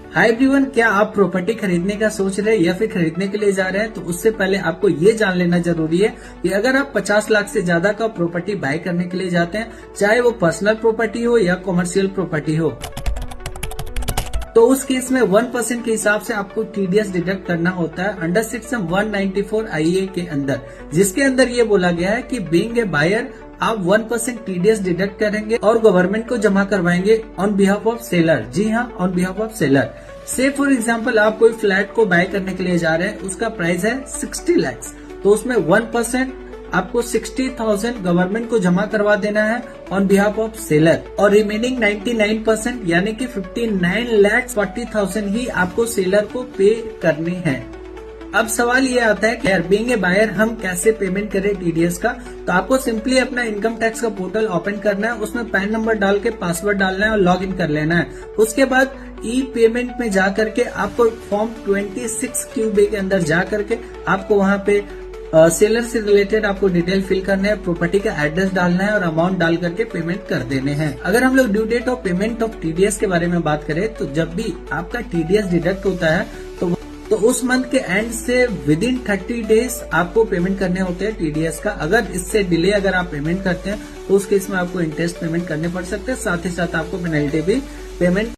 Hi everyone, क्या आप property खरीदने का सोच रहे हैं या फिर खरीदने के लिए जा रहे हैं? तो उससे पहले आपको ये जान लेना जरूरी है कि अगर आप 50 लाख से ज्यादा का प्रॉपर्टी बाय करने के लिए जाते हैं, चाहे वो पर्सनल प्रॉपर्टी हो या कॉमर्शियल प्रॉपर्टी हो, तो उस केस में 1% के हिसाब से आपको टीडीएस डिडक्ट करना होता है अंडर सेक्शन 194 IA के अंदर, जिसके अंदर ये बोला गया है कि बीइंग ए बायर आप 1% टीडीएस डिडक्ट करेंगे और गवर्नमेंट को जमा करवाएंगे ऑन बिहाफ ऑफ सेलर। जी हाँ, ऑन बिहाफ ऑफ सेलर। से फॉर एग्जाम्पल आप कोई फ्लैट को बाय करने के लिए जा रहे हैं, उसका प्राइस है 60 लाख, तो उसमें 1% आपको 60,000 गवर्नमेंट को जमा करवा देना है ऑन बिहाफ ऑफ सेलर, और रिमेनिंग 99% यानी कि 59,40,000 ही आपको सेलर को पे करने हैं। अब सवाल ये आता है कि बीइंग ए बायर हम कैसे पेमेंट करें टीडीएस का? तो आपको सिंपली अपना इनकम टैक्स का पोर्टल ओपन करना है, उसमें पैन नंबर डाल के पासवर्ड डालना है और लॉग इन कर लेना है। उसके बाद ई पेमेंट में जा करके आपको फॉर्म 26 क्यूबे के अंदर जा करके आपको वहां पे सेलर से रिलेटेड आपको डिटेल फिल करना है, प्रॉपर्टी का एड्रेस डालना है और अमाउंट डाल करके पेमेंट कर देने हैं। अगर हम लोग due date of payment of TDS के बारे में बात करें, तो जब भी आपका टीडीएस डिडक्ट होता है तो उस मंथ के एंड से विद इन 30 डेज आपको पेमेंट करने होते हैं टीडीएस का। अगर इससे डिले अगर आप पेमेंट करते हैं तो उस केस में आपको इंटरेस्ट पेमेंट करने पड़ सकते हैं, साथ ही साथ आपको पेनल्टी भी पेमेंट